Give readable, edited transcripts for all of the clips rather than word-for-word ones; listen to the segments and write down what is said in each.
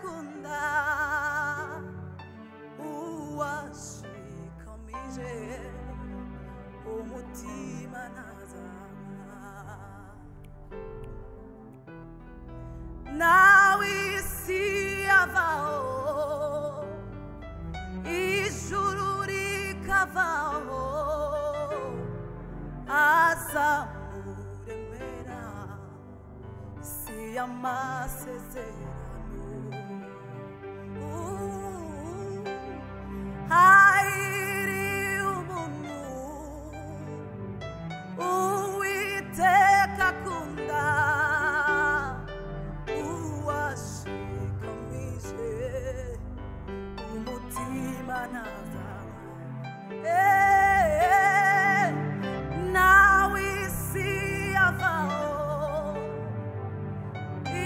kunda uwashikamije umutima ntazaba nawe isi yavaho ijuru rikavaho azamuremera isi y'amasezerano hayiri umuntu Uwiteka akunda uwashikamije umutima ntazaba nawe isi yavaho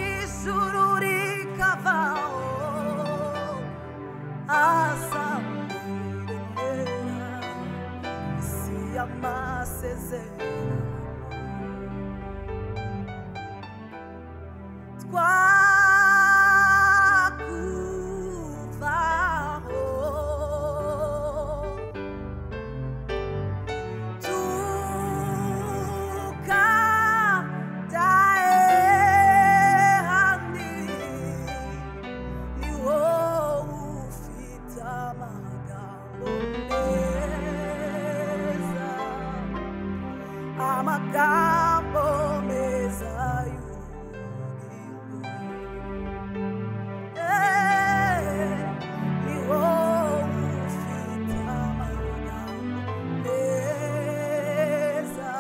ijuru rikavaho azamuremera isi y'amasezerano twakuvaho tukajya ahandi ni wowe ufite amagambo meza amagambo meza ni wowe ufite amagambo meza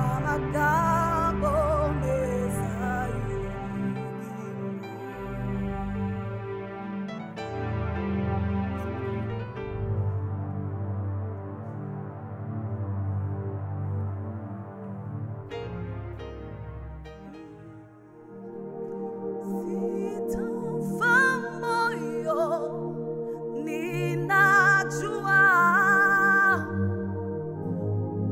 amagambo meza ninajua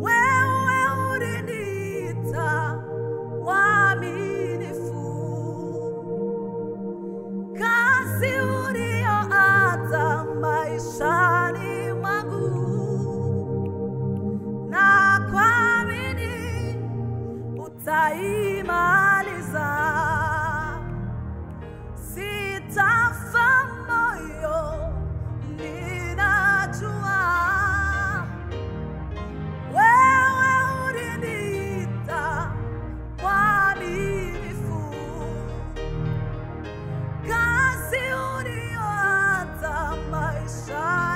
wewe uliniita mwaminifu, kazi uliyoanza maishani mwangu na kuamini utaimaliza. Sitafa moyo, ninajua wewe uliniita mwaminifu, kazi uliyoanza maishani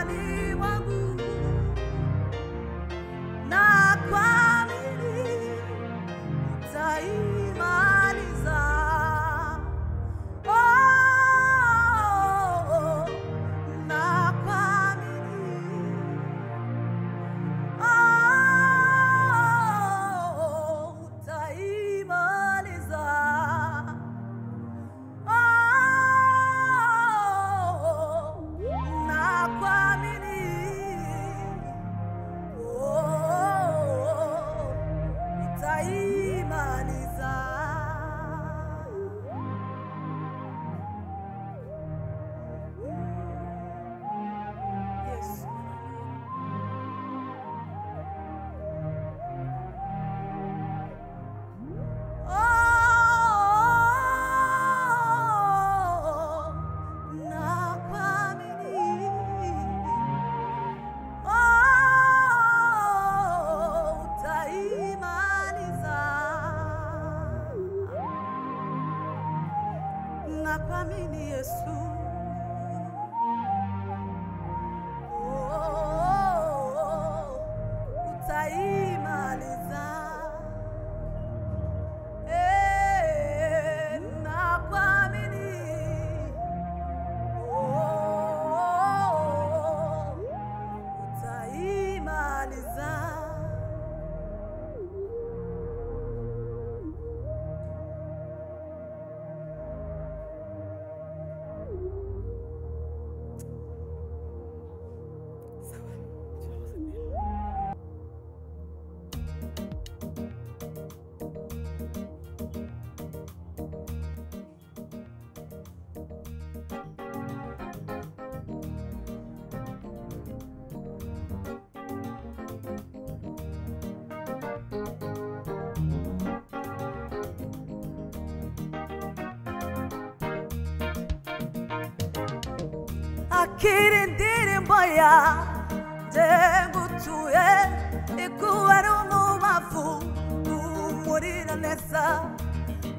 akira indirimbo yanjye ngutuye ikubera umubavu umurira neza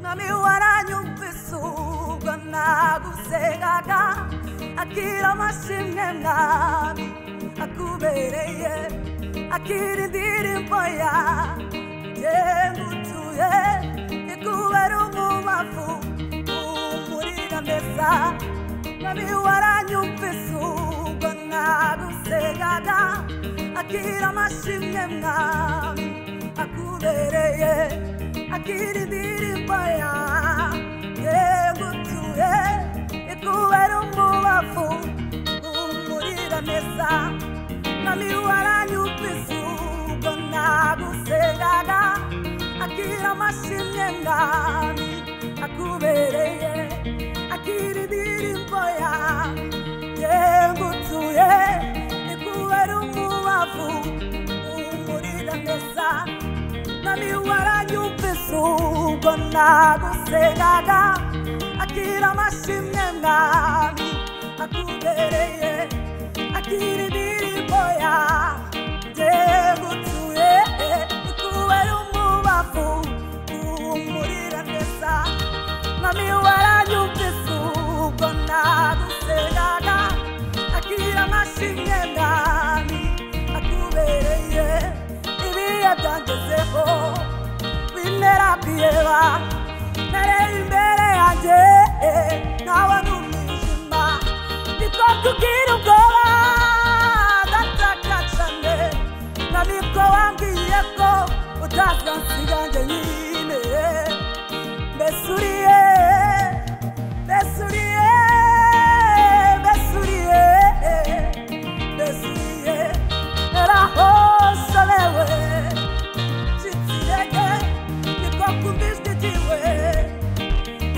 mwami waranyumvise ubwo nagusengaga akira amashimwe mwami akubereye akira indirimbo yanjye ngutuye ikubera umubavu umurira neza mwami waranyumvise ubwo nagusengaga akira amashimwe mwami akubereye akira indirimbo yanjye ngutuye ikubera umubavu umurira neza mwami waranyumvise ubwo nagusengaga akira amashimwe mwami akubereye akira indirimbo yanjye ngutuye ikubera umubavu umurira neza mwami waranyumvise ubwo nagusengaga akira amashimwe mwami akubereye akira indirimbo yanjye ngutuye ikubera umubavu umurira neza mwami waranyumvise ubwo nagusengaga akira amashimwe mwami akubereye ibihe byangezeho bintera kwiheba nareba imbere yanjye nkawa n'umwijima niko kugira ubwoba ndataka cyane niko wambwiye ko utazansiga njyenyine mbese uriye mbese uriye mbese uriye mbese uriye narahosorewe nshyitsi niko kumvijwe igiwe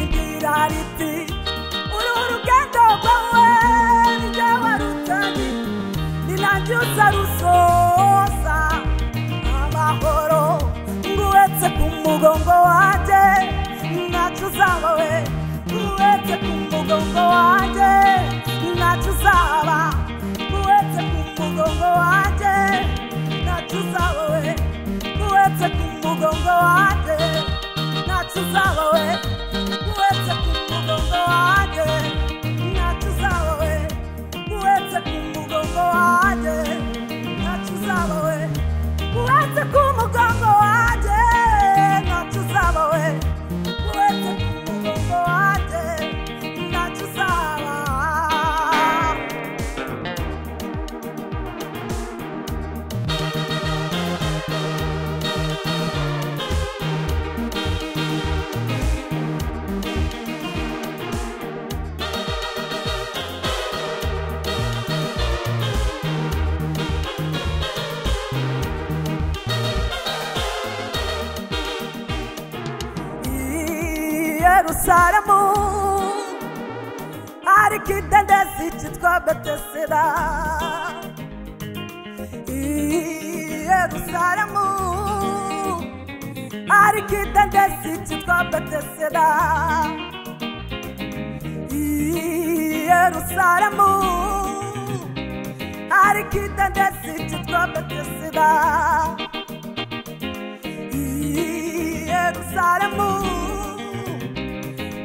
imbwira riti uru rugendo rwawe nijye warutanye ni nanjye uzarusoza amahoro nguhetse ku mugongo wanjye ntacyo uzaba we nguhetse ku mugongo wanjye ntacyo uzaba nguhetse ku mugongo wanjye ntacyo uzaba we nguhetse ku mugongo wanjye ntacyo uzaba we nguhetse ku mugongo wanjye ntacyo uzaba we nguhetse ku mugongo wanjye ntacyo uzaba we nguhetse ku mugongo wanjye ntacyo uzaba we nguhetse ku mugongo wanjye ntacyo uzaba. Yerusalemu hari ikidendezi cyitwa Betesida Yerusalemu hari ikidendezi cyitwa Betesida Yerusalemu hari ikidendezi cyitwa Betesida Yerusalemu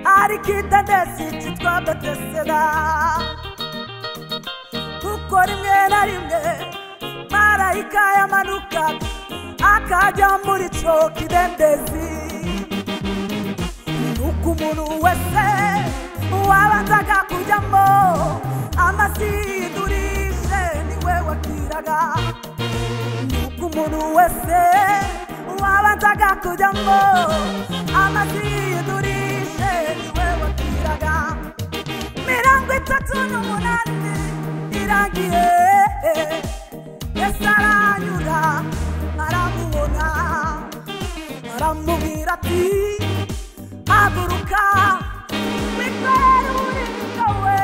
hari ikidendezi cyitwa Betesida kuko rimwe na rimwe marayika yamanukaga akajya muri icyo kidendezi nuko umuntu wese wabanzaga kujyamo amazidurishe niwe wakiraga nuko umuntu wese wabanzaga kujyamo amazidurishe niwe wakiraga 38 irangiye Yesu aranyura aramubona aramubwira ati haguruka wikorere uburingo we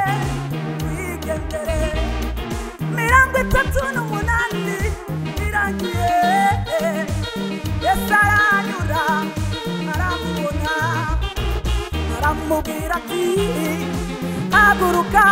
wigendere 38 irangiye Yesu aranyura aramubona aramubwira ati haguruka